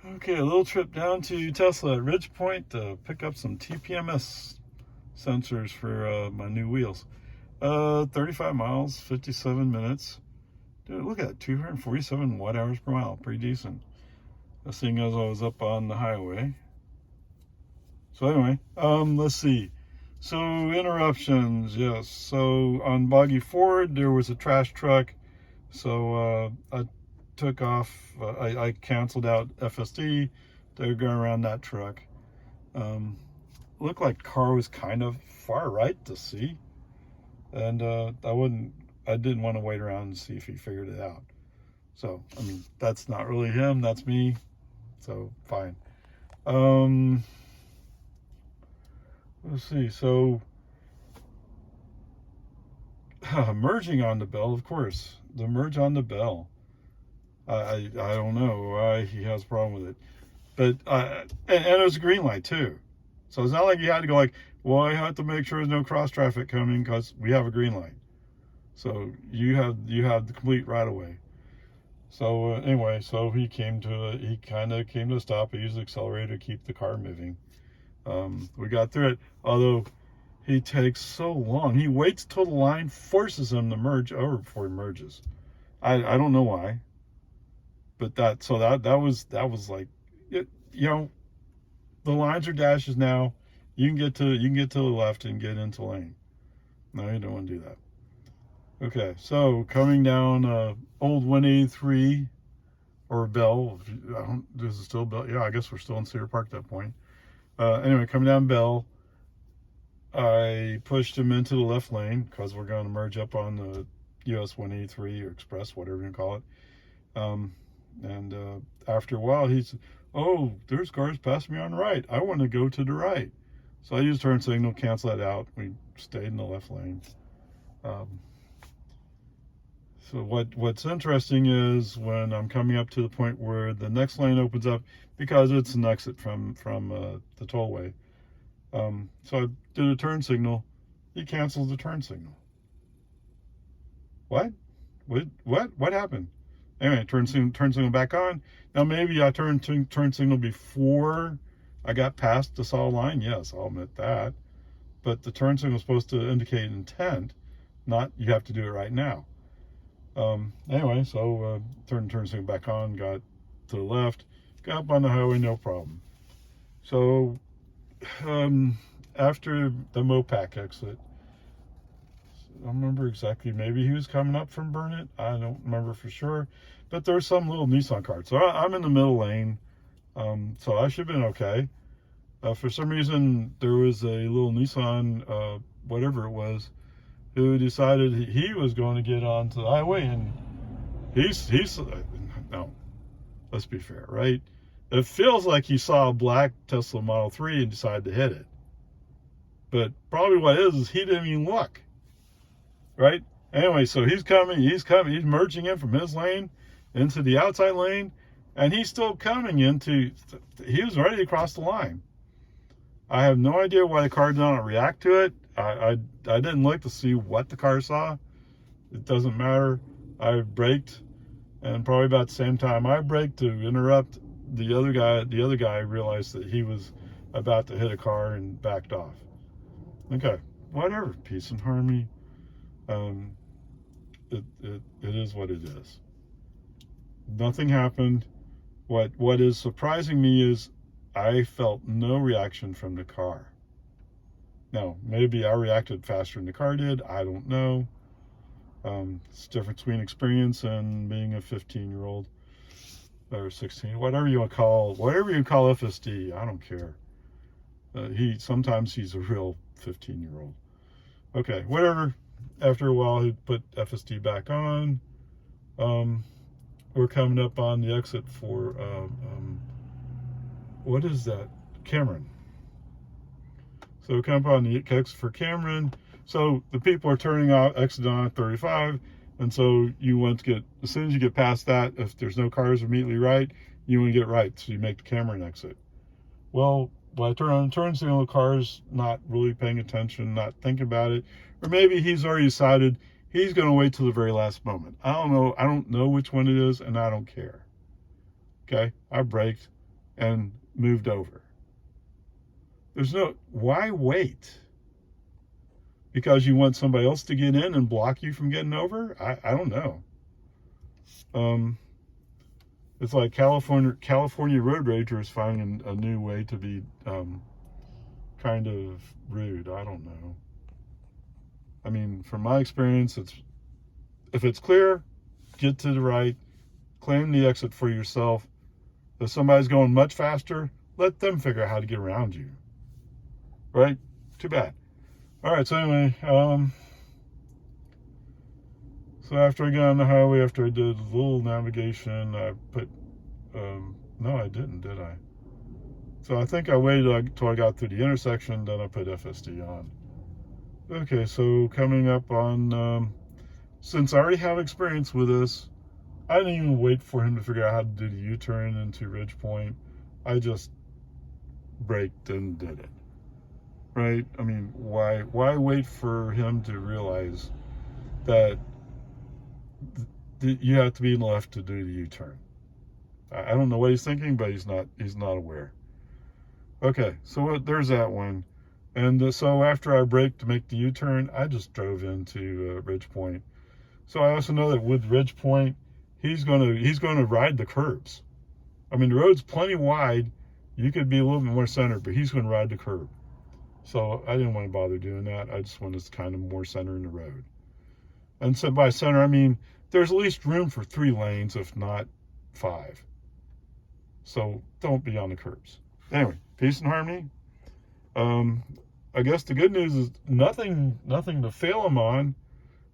Okay, a little trip down to Tesla Ridgepoint to pick up some TPMS sensors for my new wheels. 35 miles, 57 minutes. Dude, look at that, 247 watt hours per mile. Pretty decent. Seeing as I was up on the highway. So anyway, let's see. So interruptions, yes. So on Boggy Ford, there was a trash truck. So I took off, I canceled out FSD to go around that truck. Looked like car was kind of far right to see. And I didn't want to wait around and see if he figured it out. So, I mean, that's not really him, that's me. So, fine. Let's see, so merging on the bell, of course. The merge on the bell. I don't know why he has a problem with it. But, and it was a green light too. So it's not like you had to go like, well, I have to make sure there's no cross traffic coming because we have a green light. So you have the complete right of way. So anyway, so he kind of came to a stop. He used the accelerator to keep the car moving. We got through it, although he takes so long. He waits till the line forces him to merge over before he merges. I don't know why. But that was like, you know, the lines are dashes now. You can get to the left and get into lane. No, you don't want to do that. Okay, so coming down old 183 or Bell. This is still Bell. Yeah, I guess we're still in Cedar Park at that point. Anyway, coming down Bell, I pushed him into the left lane because we're going to merge up on the US 183 or Express, whatever you call it. And after a while, he said, oh, there's cars passing me on the right. I want to go to the right. So I used turn signal, cancel that out. We stayed in the left lane. So what's interesting is when I'm coming up to the point where the next lane opens up, because it's an exit from the tollway. So I did a turn signal. He cancels the turn signal. What happened? Anyway, turn signal back on. Now maybe I turned turn signal before I got past the solid line. Yes, I'll admit that. But the turn signal is supposed to indicate intent, not you have to do it right now. Anyway, so turn signal back on, got to the left, got up on the highway, no problem. So after the Mopac exit, I don't remember exactly, maybe he was coming up from Burnett, I don't remember for sure, but there's some little Nissan cars. So I'm in the middle lane, so I should have been okay. For some reason, there was a little Nissan, whatever it was, who decided he was going to get onto the highway, and he's no, let's be fair, right? It feels like he saw a black Tesla Model 3 and decided to hit it. But probably what it is he didn't even look. Right? Anyway, so he's merging in from his lane into the outside lane, and he's still coming he was ready to cross the line. I have no idea why the car did not react to it. I didn't look to see what the car saw. It doesn't matter. I braked, and probably about the same time I braked to interrupt the other guy realized that he was about to hit a car and backed off. Okay, whatever, peace and harmony. It is what it is. Nothing happened. What is surprising me is I felt no reaction from the car. Now, maybe I reacted faster than the car did. I don't know. It's the difference between experience and being a 15-year-old or 16, whatever you call FSD. I don't care. Sometimes he's a real 15-year-old. Okay, whatever. After a while, he put FSD back on. We're coming up on the exit for what is that? Cameron. So we come up on the exit for Cameron. So the people are turning out exit on 35, and so you want to get, as soon as you get past that, if there's no cars immediately right, you want to get right, so you make the Cameron exit. Well, when I turn on turn signal, the car's not really paying attention, not thinking about it, or maybe he's already decided he's going to wait till the very last moment. I don't know which one it is, and I don't care. Okay, I braked. and moved over. Why wait? Because you want somebody else to get in and block you from getting over? I don't know. It's like California road ragers finding a new way to be kind of rude. I don't know. I mean, from my experience, if it's clear, get to the right, claim the exit for yourself. If somebody's going much faster, let them figure out how to get around you. Right? Too bad. All right, so anyway, so after I got on the highway, after I did a little navigation, I put, no, I didn't, did I? So I think I waited until I got through the intersection, then I put FSD on. Okay, so coming up on, since I already have experience with this, I didn't even wait for him to figure out how to do the U-turn into Ridgepoint. I just braked and did it. Right? I mean, why wait for him to realize that you have to be left to do the U-turn? I don't know what he's thinking, but he's not aware. Okay, so there's that one. And so after I braked to make the U-turn, I just drove into Ridgepoint. So I also know that with Ridgepoint, he's gonna ride the curbs. I mean, the road's plenty wide. You could be a little bit more centered, but he's gonna ride the curb. So I didn't want to bother doing that. I just wanted to kind of more center in the road. And so by center, I mean, there's at least room for 3 lanes, if not 5. So don't be on the curbs. Anyway, peace and harmony. I guess the good news is nothing to fail him on.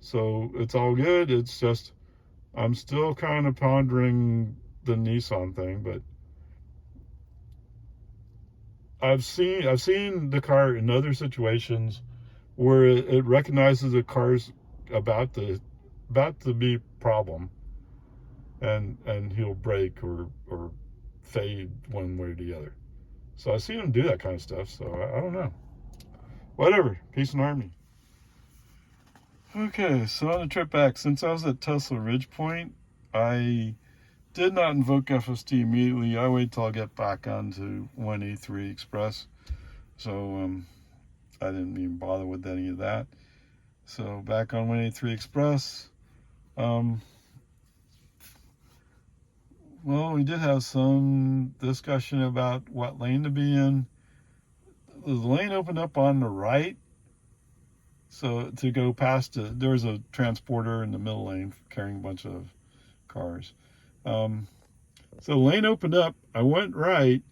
So it's all good. It's just, I'm still kind of pondering the Nissan thing, but I've seen the car in other situations where it recognizes the car's about to be a problem, and he'll brake or fade one way or the other. So I've seen him do that kind of stuff. So I don't know. Whatever. Peace and harmony. Okay, so on the trip back, since I was at Tesla Ridgepoint, I did not invoke FSD immediately. I waited till I get back onto 183 Express. So I didn't even bother with any of that. So back on 183 Express, well, we did have some discussion about what lane to be in. The lane opened up on the right. So to go past it, there was a transporter in the middle lane carrying a bunch of cars. So the lane opened up, I went right,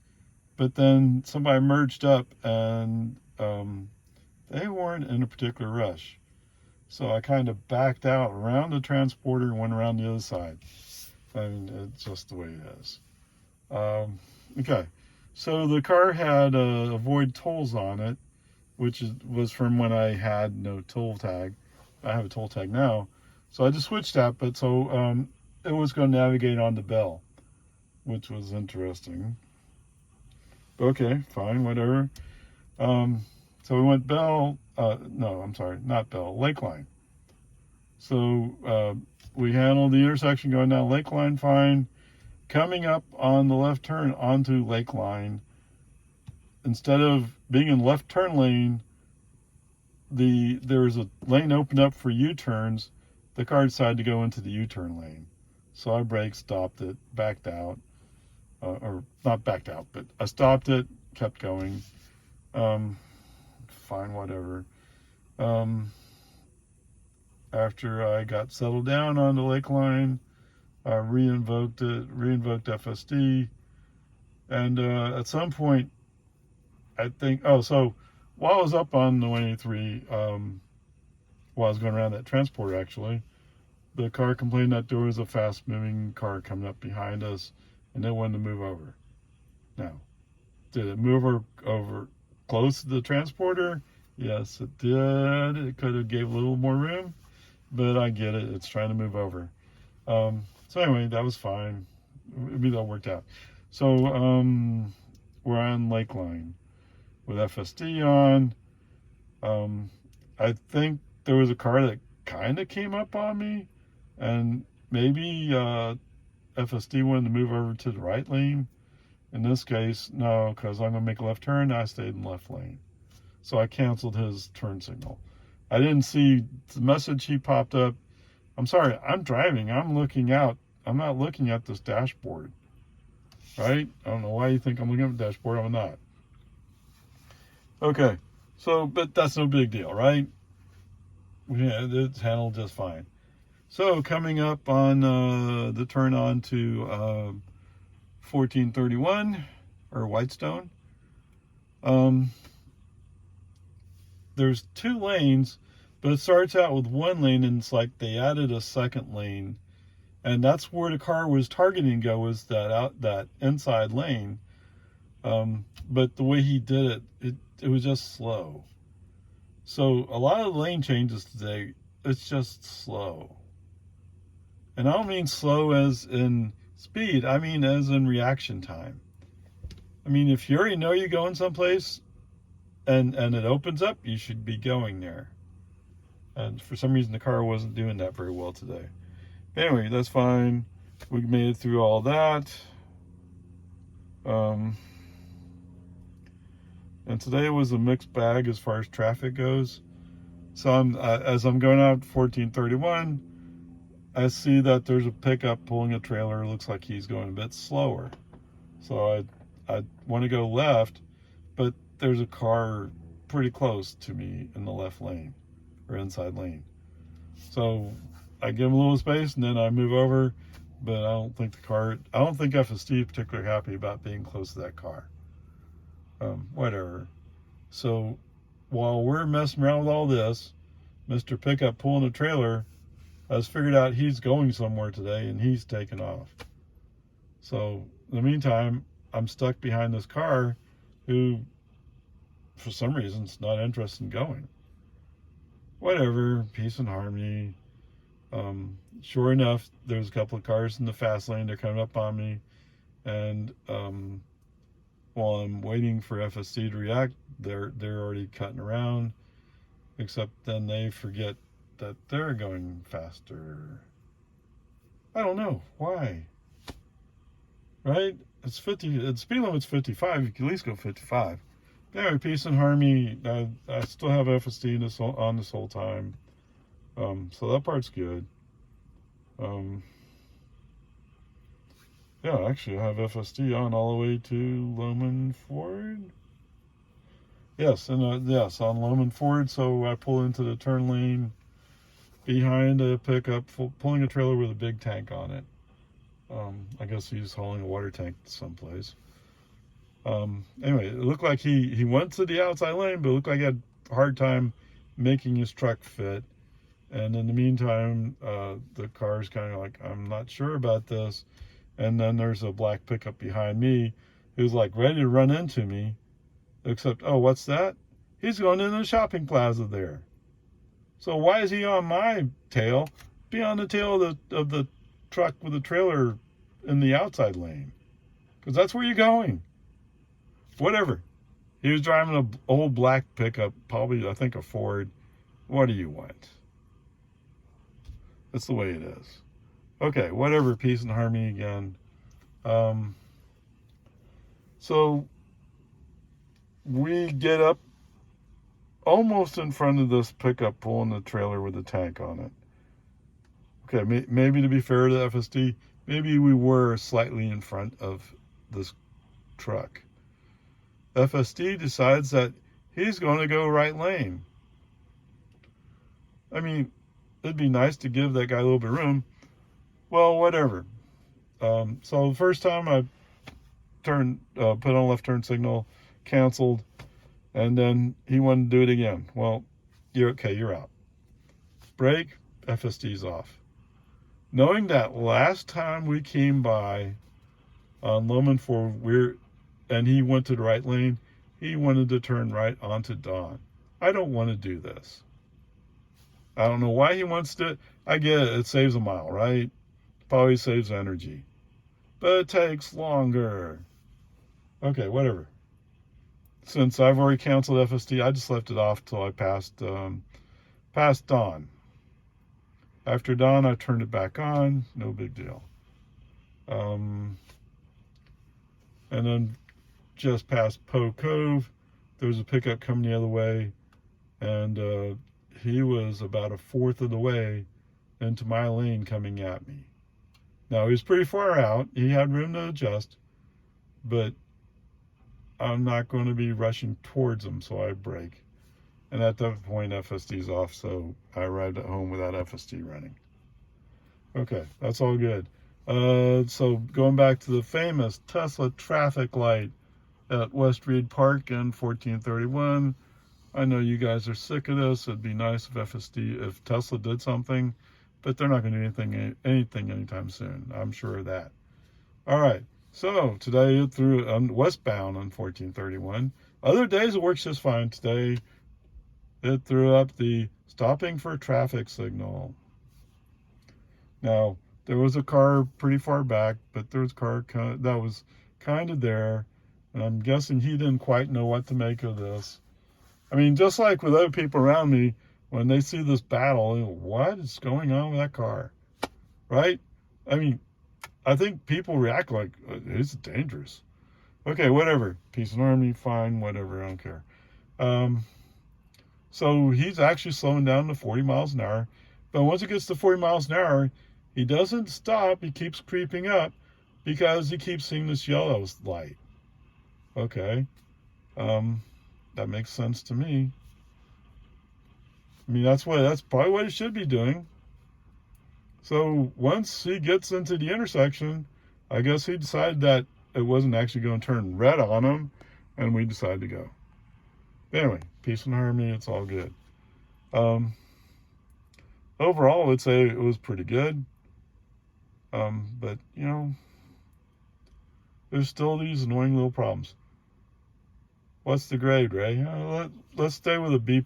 but then somebody merged up and they weren't in a particular rush. So I kind of backed out around the transporter and went around the other side. I mean, it's just the way it is. Okay, so the car had avoid tolls on it, which was from when I had no toll tag. I have a toll tag now. So I just switched that, but so it was going to navigate on the bell, which was interesting. Okay, fine, whatever. So we went Bell, no, I'm sorry, not Bell, Lakeline. So we handled the intersection going down Lakeline fine. Coming up on the left turn onto Lakeline, instead of being in left turn lane, there was a lane opened up for U-turns. The car decided to go into the U-turn lane. So I braked, stopped it, backed out. Or not backed out, but I stopped it, kept going. Fine, whatever. After I got settled down on the Lakeline, I reinvoked FSD. And at some point, I think, so while I was up on the 183, while I was going around that transporter, actually, the car complained that there was a fast-moving car coming up behind us, and they wanted to move over. Now, did it move over close to the transporter? Yes, it did. It could have gave a little more room, but I get it. It's trying to move over. So anyway, that was fine. Maybe that worked out. So we're on Lakeline with FSD on. I think there was a car that kind of came up on me, and maybe FSD wanted to move over to the right lane, In this case, no, because I'm going to make a left turn. I stayed in left lane. So I canceled his turn signal. I didn't see the message he popped up. I'm sorry, I'm driving. I'm looking out. I'm not looking at this dashboard. Right? I don't know why you think I'm looking at the dashboard. I'm not. Okay. So, but that's no big deal, right? Yeah, it's handled just fine. So coming up on the turn on to 1431 or Whitestone, there's 2 lanes, but it starts out with 1 lane, and it's like they added a second lane, and that's where the car was targeting go, was that inside lane. But the way he did it was just slow. So a lot of lane changes today, it's just slow. And I don't mean slow as in speed, I mean as in reaction time. I mean, if you already know you're going someplace and it opens up, you should be going there. And for some reason, the car wasn't doing that very well today. Anyway, that's fine. We made it through all that. And today was a mixed bag as far as traffic goes. So as I'm going out 1431, I see that there's a pickup pulling a trailer. It looks like he's going a bit slower. So I want to go left, but there's a car pretty close to me in the left lane or inside lane. So I give him a little space and then I move over, but I don't think FSD is particularly happy about being close to that car. Whatever. So while we're messing around with all this, Mr. Pickup pulling a trailer has figured out he's going somewhere today and he's taken off. So in the meantime, I'm stuck behind this car who, for some reason, is not interested in going. Whatever, peace and harmony. Sure enough, there's a couple of cars in the fast lane. They're coming up on me. And while I'm waiting for FSD to react, they're already cutting around. Except then they forget that they're going faster. I don't know why. Right? It's 50. The speed limit's 55. You can at least go 55. Anyway, peace and harmony. I still have FSD on this whole time. So that part's good. Yeah, actually, I have FSD on all the way to Loman Ford. Yes, and yes, on Loman Ford. So I pull into the turn lane behind a pickup, pulling a trailer with a big tank on it. I guess he's hauling a water tank someplace. Anyway, it looked like he went to the outside lane, but it looked like he had a hard time making his truck fit. And in the meantime, the car's kind of like, I'm not sure about this. And then there's a black pickup behind me who's like ready to run into me. Except, oh, what's that? He's going into the shopping plaza there. So why is he on my tail? Be on the tail of the truck with the trailer in the outside lane. Because that's where you're going. Whatever. He was driving an old black pickup, probably, I think, a Ford. What do you want? That's the way it is. Okay, whatever, peace and harmony again. So we get up almost in front of this pickup pulling the trailer with the tank on it. Okay, maybe to be fair to the FSD, maybe we were slightly in front of this truck. FSD decides that he's going to go right lane. I mean, it'd be nice to give that guy a little bit of room. Well, whatever. So the first time I put on left turn signal, canceled, and then he wanted to do it again. Well, you're okay, you're out. Brake, FSD's off. Knowing that last time we came by on Loman Ford, and he went to the right lane, he wanted to turn right onto Dawn. I don't want to do this. I don't know why he wants to. I get it saves a mile, right? Probably saves energy. But it takes longer. Okay, whatever. Since I've already canceled FSD, I just left it off till I passed Dawn. After Dawn, I turned it back on. No big deal. And And then just past Poe Cove, there was a pickup coming the other way, and he was about a fourth of the way into my lane coming at me. Now, he was pretty far out. He had room to adjust, but I'm not going to be rushing towards him, so I brake. And at that point, FSD's off, so I arrived at home without FSD running. Okay, that's all good. So going back to the famous Tesla traffic light at West Reed Park in 1431, I know you guys are sick of this. It'd be nice if Tesla did something, but they're not going to do anything anytime soon. I'm sure of that. All right. So today it threw westbound on 1431. Other days it works just fine. Today it threw up the stopping for traffic signal. Now, there was a car pretty far back, but there was a car that was kind of there. And I'm guessing he didn't quite know what to make of this. I mean, just like with other people around me, when they see this battle, they go, what is going on with that car? Right? I mean, I think people react like, it's dangerous. Okay, whatever. Peace and harmony, fine, whatever, I don't care. So he's actually slowing down to 40 miles an hour. But once it gets to 40 miles an hour, he doesn't stop. He keeps creeping up because he keeps seeing this yellow light. Okay. That makes sense to me. I mean, that's probably what he should be doing. So once he gets into the intersection, I guess he decided that it wasn't actually going to turn red on him, and we decided to go. Anyway, peace and harmony, it's all good. Overall, I would say it was pretty good. But, you know, there's still these annoying little problems. What's the grade, Ray? Let's stay with a B+.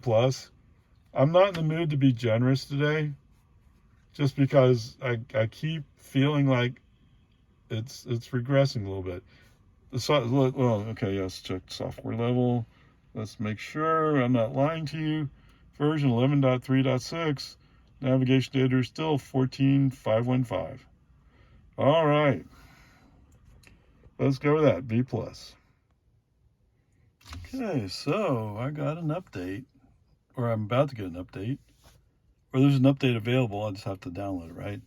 I'm not in the mood to be generous today, just because I keep feeling like it's regressing a little bit. Well, okay, yes, check software level. Let's make sure I'm not lying to you. Version 11.3.6. Navigation data is still 14.515. All right. Let's go with that, B+. Okay, so I got an update, or I'm about to get an update, or there's an update available. I just have to download it, right?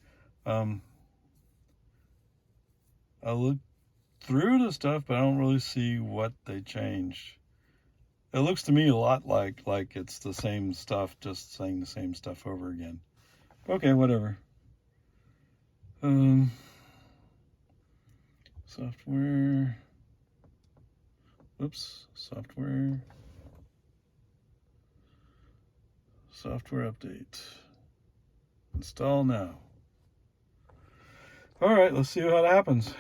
I looked through the stuff, but I don't really see what they changed. It looks to me a lot like it's the same stuff, just saying the same stuff over again. Okay, whatever. Software. Oops, software update. Install now. All right, let's see how it happens.